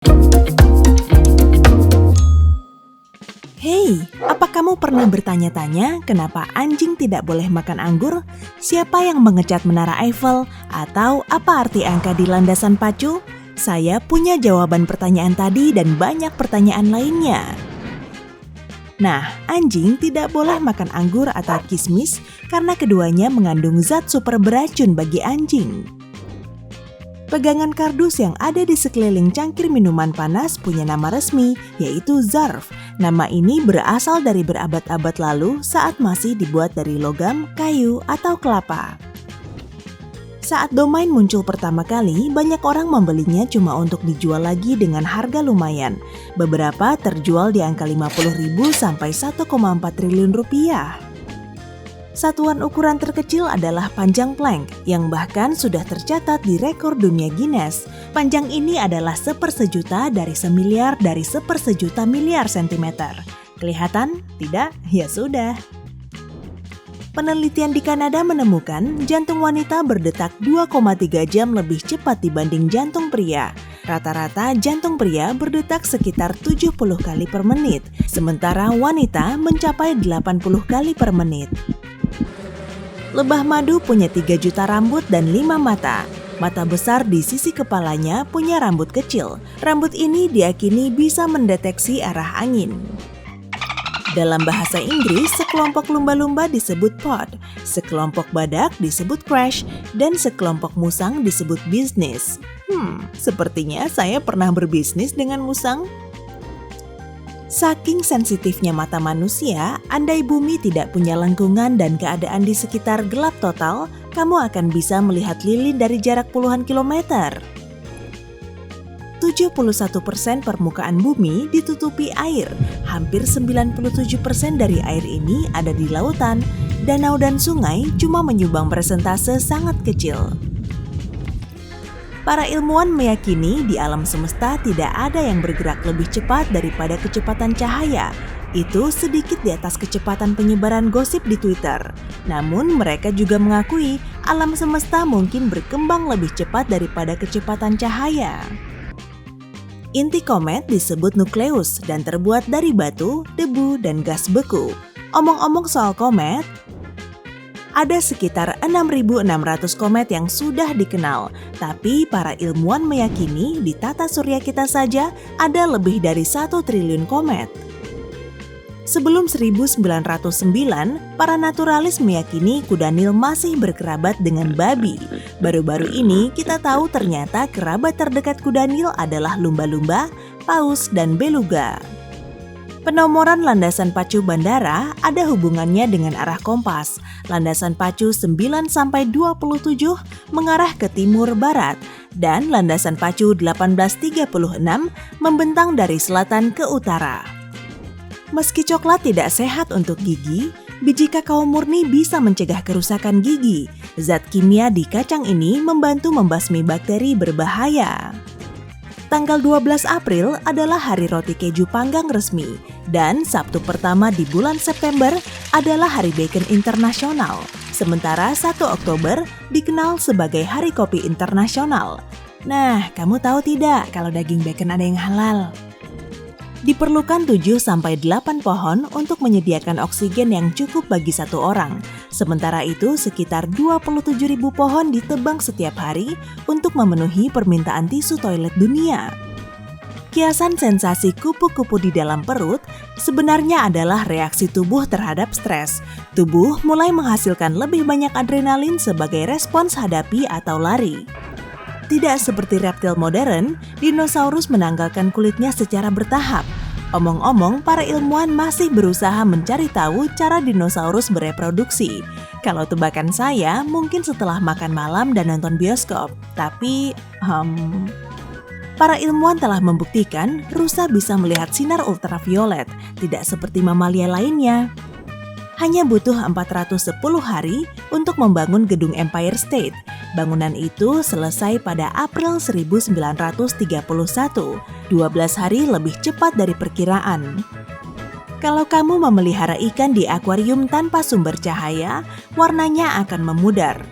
Hei, apa kamu pernah bertanya-tanya kenapa anjing tidak boleh makan anggur? Siapa yang mengecat Menara Eiffel? Atau apa arti angka di landasan pacu? Saya punya jawaban pertanyaan tadi dan banyak pertanyaan lainnya. Nah, anjing tidak boleh makan anggur atau kismis karena keduanya mengandung zat super beracun bagi anjing. Pegangan kardus yang ada di sekeliling cangkir minuman panas punya nama resmi, yaitu Zarf. Nama ini berasal dari berabad-abad lalu saat masih dibuat dari logam, kayu, atau kelapa. Saat domain muncul pertama kali, banyak orang membelinya cuma untuk dijual lagi dengan harga lumayan. Beberapa terjual di angka 50.000 sampai 1,4 triliun rupiah. Satuan ukuran terkecil adalah panjang plank, yang bahkan sudah tercatat di rekor dunia Guinness. Panjang ini adalah 1/1.000.000 dari 1.000.000.000 dari 1/1.000.000 miliar sentimeter. Kelihatan? Tidak? Ya sudah. Penelitian di Kanada menemukan jantung wanita berdetak 2,3 jam lebih cepat dibanding jantung pria. Rata-rata jantung pria berdetak sekitar 70 kali per menit, sementara wanita mencapai 80 kali per menit. Lebah madu punya 3 juta rambut dan 5 mata. Mata besar di sisi kepalanya punya rambut kecil. Rambut ini diyakini bisa mendeteksi arah angin. Dalam bahasa Inggris, sekelompok lumba-lumba disebut pod, sekelompok badak disebut crash, dan sekelompok musang disebut business. Sepertinya saya pernah berbisnis dengan musang. Saking sensitifnya mata manusia, andai bumi tidak punya lengkungan dan keadaan di sekitar gelap total, kamu akan bisa melihat lilin dari jarak puluhan kilometer. 71% permukaan bumi ditutupi air. Hampir 97% dari air ini ada di lautan. Danau dan sungai cuma menyumbang persentase sangat kecil. Para ilmuwan meyakini di alam semesta tidak ada yang bergerak lebih cepat daripada kecepatan cahaya. Itu sedikit di atas kecepatan penyebaran gosip di Twitter. Namun mereka juga mengakui alam semesta mungkin berkembang lebih cepat daripada kecepatan cahaya. Inti komet disebut nukleus dan terbuat dari batu, debu, dan gas beku. Omong-omong soal komet, ada sekitar 6.600 komet yang sudah dikenal, tapi para ilmuwan meyakini di tata surya kita saja ada lebih dari 1 triliun komet. Sebelum 1909, para naturalis meyakini kuda Nil masih berkerabat dengan babi. Baru-baru ini kita tahu ternyata kerabat terdekat kuda Nil adalah lumba-lumba, paus, dan beluga. Penomoran landasan pacu bandara ada hubungannya dengan arah kompas. Landasan pacu 9-27 mengarah ke timur-barat dan landasan pacu 1836 membentang dari selatan ke utara. Meski coklat tidak sehat untuk gigi, biji kakao murni bisa mencegah kerusakan gigi. Zat kimia di kacang ini membantu membasmi bakteri berbahaya. Tanggal 12 April adalah hari roti keju panggang resmi dan Sabtu pertama di bulan September adalah Hari Bacon Internasional. Sementara 1 Oktober dikenal sebagai Hari Kopi Internasional. Nah, kamu tahu tidak kalau daging bacon ada yang halal? Diperlukan 7-8 pohon untuk menyediakan oksigen yang cukup bagi satu orang. Sementara itu, sekitar 27.000 pohon ditebang setiap hari untuk memenuhi permintaan tisu toilet dunia. Kiasan sensasi kupu-kupu di dalam perut sebenarnya adalah reaksi tubuh terhadap stres. Tubuh mulai menghasilkan lebih banyak adrenalin sebagai respons hadapi atau lari. Tidak seperti reptil modern, dinosaurus menanggalkan kulitnya secara bertahap. Omong-omong, para ilmuwan masih berusaha mencari tahu cara dinosaurus bereproduksi. Kalau tebakan saya, mungkin setelah makan malam dan nonton bioskop. Tapi, para ilmuwan telah membuktikan rusa bisa melihat sinar ultraviolet, tidak seperti mamalia lainnya. Hanya butuh 410 hari untuk membangun gedung Empire State. Bangunan itu selesai pada April 1931, 12 hari lebih cepat dari perkiraan. Kalau kamu memelihara ikan di akuarium tanpa sumber cahaya, warnanya akan memudar.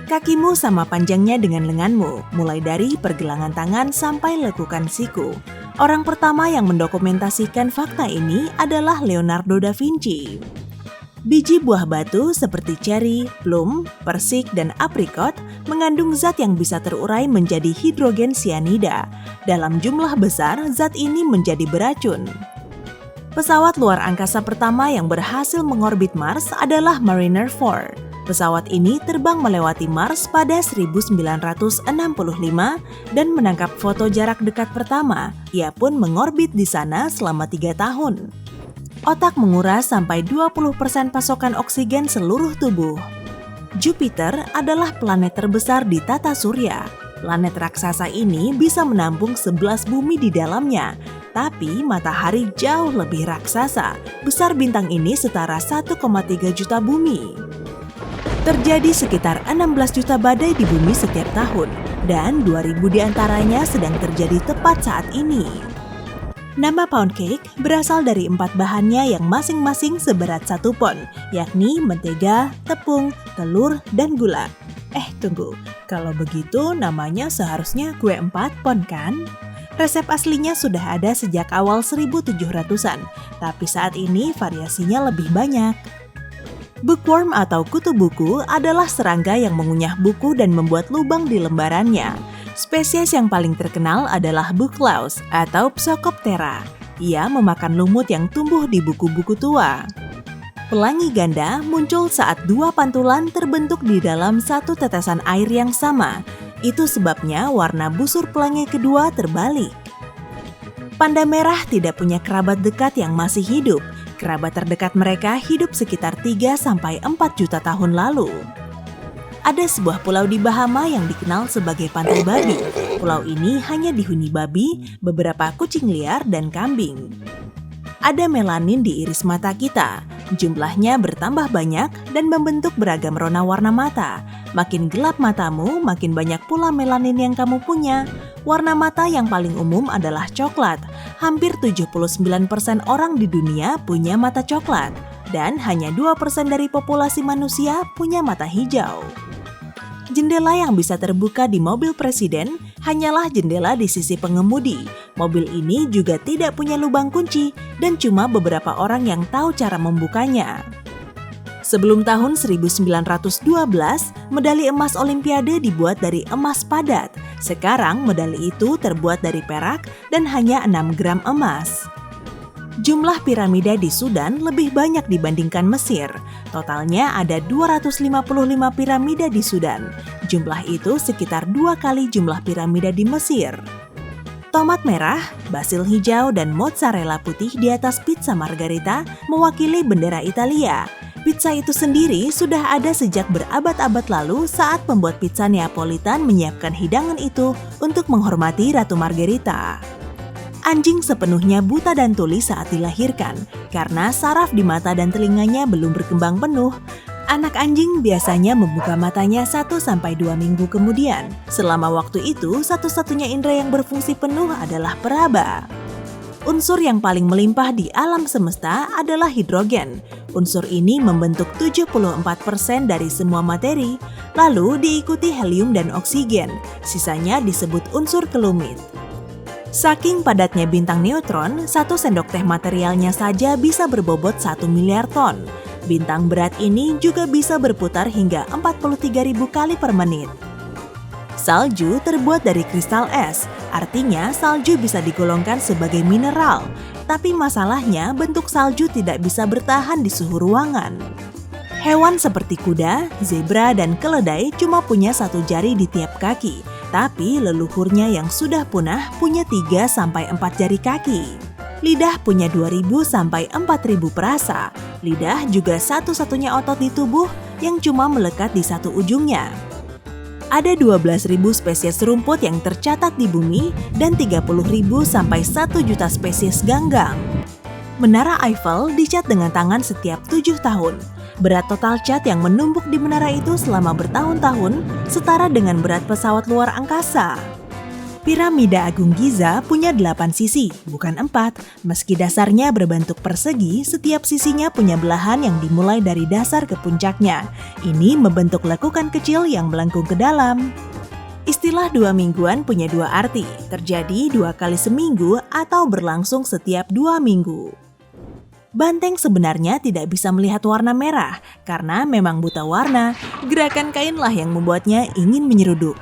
Kakimu sama panjangnya dengan lenganmu, mulai dari pergelangan tangan sampai lekukan siku. Orang pertama yang mendokumentasikan fakta ini adalah Leonardo da Vinci. Biji buah batu seperti ceri, plum, persik, dan aprikot mengandung zat yang bisa terurai menjadi hidrogen cyanida. Dalam jumlah besar, zat ini menjadi beracun. Pesawat luar angkasa pertama yang berhasil mengorbit Mars adalah Mariner 4. Pesawat ini terbang melewati Mars pada 1965 dan menangkap foto jarak dekat pertama. Ia pun mengorbit di sana selama 3 tahun. Otak menguras sampai 20% pasokan oksigen seluruh tubuh. Jupiter adalah planet terbesar di tata surya. Planet raksasa ini bisa menampung 11 bumi di dalamnya, tapi matahari jauh lebih raksasa. Besar bintang ini setara 1,3 juta bumi. Terjadi sekitar 16 juta badai di bumi setiap tahun, dan 2.000 diantaranya sedang terjadi tepat saat ini. Nama pound cake berasal dari 4 bahannya yang masing-masing seberat 1 pon, yakni mentega, tepung, telur, dan gula. Tunggu, kalau begitu namanya seharusnya kue 4 pon kan? Resep aslinya sudah ada sejak awal 1700-an, tapi saat ini variasinya lebih banyak. Bookworm atau kutu buku adalah serangga yang mengunyah buku dan membuat lubang di lembarannya. Spesies yang paling terkenal adalah Booklaus atau Psocoptera. Ia memakan lumut yang tumbuh di buku-buku tua. Pelangi ganda muncul saat 2 pantulan terbentuk di dalam satu tetesan air yang sama. Itu sebabnya warna busur pelangi kedua terbalik. Panda merah tidak punya kerabat dekat yang masih hidup. Kerabat terdekat mereka hidup sekitar 3-4 juta tahun lalu. Ada sebuah pulau di Bahama yang dikenal sebagai pantai babi. Pulau ini hanya dihuni babi, beberapa kucing liar, dan kambing. Ada melanin di iris mata kita. Jumlahnya bertambah banyak dan membentuk beragam rona warna mata. Makin gelap matamu, makin banyak pula melanin yang kamu punya. Warna mata yang paling umum adalah coklat. Hampir 79% orang di dunia punya mata coklat. Dan hanya 2% dari populasi manusia punya mata hijau. Jendela yang bisa terbuka di mobil presiden hanyalah jendela di sisi pengemudi. Mobil ini juga tidak punya lubang kunci dan cuma beberapa orang yang tahu cara membukanya. Sebelum tahun 1912, medali emas Olimpiade dibuat dari emas padat. Sekarang medali itu terbuat dari perak dan hanya 6 gram emas. Jumlah piramida di Sudan lebih banyak dibandingkan Mesir. Totalnya ada 255 piramida di Sudan. Jumlah itu sekitar 2 kali jumlah piramida di Mesir. Tomat merah, basil hijau, dan mozzarella putih di atas pizza margherita mewakili bendera Italia. Pizza itu sendiri sudah ada sejak berabad-abad lalu saat pembuat pizza Neapolitan menyiapkan hidangan itu untuk menghormati Ratu Margherita. Anjing sepenuhnya buta dan tuli saat dilahirkan, karena saraf di mata dan telinganya belum berkembang penuh. Anak anjing biasanya membuka matanya 1-2 minggu kemudian. Selama waktu itu, satu-satunya indera yang berfungsi penuh adalah peraba. Unsur yang paling melimpah di alam semesta adalah hidrogen. Unsur ini membentuk 74% dari semua materi, lalu diikuti helium dan oksigen. Sisanya disebut unsur kelumit. Saking padatnya bintang neutron, 1 sendok teh materialnya saja bisa berbobot 1 miliar ton. Bintang berat ini juga bisa berputar hingga 43.000 kali per menit. Salju terbuat dari kristal es, artinya salju bisa digolongkan sebagai mineral. Tapi masalahnya bentuk salju tidak bisa bertahan di suhu ruangan. Hewan seperti kuda, zebra, dan keledai cuma punya 1 jari di tiap kaki. Tapi leluhurnya yang sudah punah punya 3-4 jari kaki. Lidah punya 2.000-4.000 perasa. Lidah juga satu-satunya otot di tubuh yang cuma melekat di satu ujungnya. Ada 12.000 spesies rumput yang tercatat di bumi dan 30.000 sampai 1 juta spesies ganggang. Menara Eiffel dicat dengan tangan setiap 7 tahun. Berat total cat yang menumpuk di menara itu selama bertahun-tahun setara dengan berat pesawat luar angkasa. Piramida Agung Giza punya 8 sisi, bukan 4. Meski dasarnya berbentuk persegi, setiap sisinya punya belahan yang dimulai dari dasar ke puncaknya. Ini membentuk lekukan kecil yang melengkung ke dalam. Istilah 2 mingguan punya 2 arti, terjadi 2 kali seminggu atau berlangsung setiap 2 minggu. Banteng sebenarnya tidak bisa melihat warna merah, karena memang buta warna. Gerakan kainlah yang membuatnya ingin menyeruduk.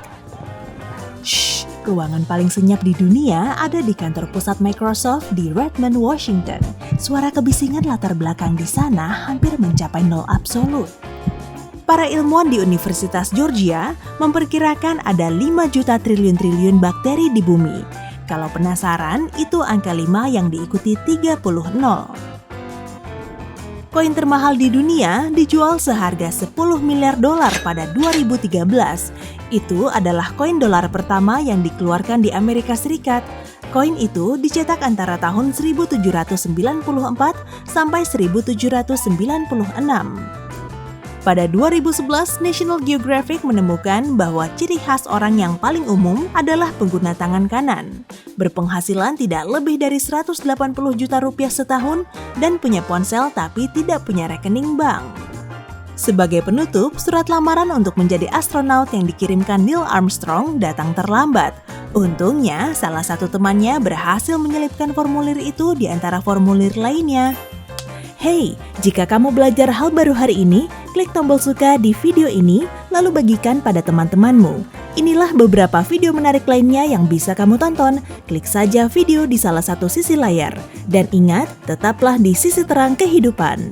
Shh, ruangan paling senyap di dunia ada di kantor pusat Microsoft di Redmond, Washington. Suara kebisingan latar belakang di sana hampir mencapai 0 absolut. Para ilmuwan di Universitas Georgia memperkirakan ada 5 juta triliun bakteri di bumi. Kalau penasaran, itu angka 5 yang diikuti 30 nol. Koin termahal di dunia dijual seharga $10 miliar pada 2013. Itu adalah koin dolar pertama yang dikeluarkan di Amerika Serikat. Koin itu dicetak antara tahun 1794 sampai 1796. Pada 2011, National Geographic menemukan bahwa ciri khas orang yang paling umum adalah pengguna tangan kanan. Berpenghasilan tidak lebih dari 180 juta rupiah setahun dan punya ponsel tapi tidak punya rekening bank. Sebagai penutup, surat lamaran untuk menjadi astronot yang dikirimkan Neil Armstrong datang terlambat. Untungnya, salah satu temannya berhasil menyelipkan formulir itu di antara formulir lainnya. Hey, jika kamu belajar hal baru hari ini, klik tombol suka di video ini, lalu bagikan pada teman-temanmu. Inilah beberapa video menarik lainnya yang bisa kamu tonton. Klik saja video di salah satu sisi layar. Dan ingat, tetaplah di sisi terang kehidupan.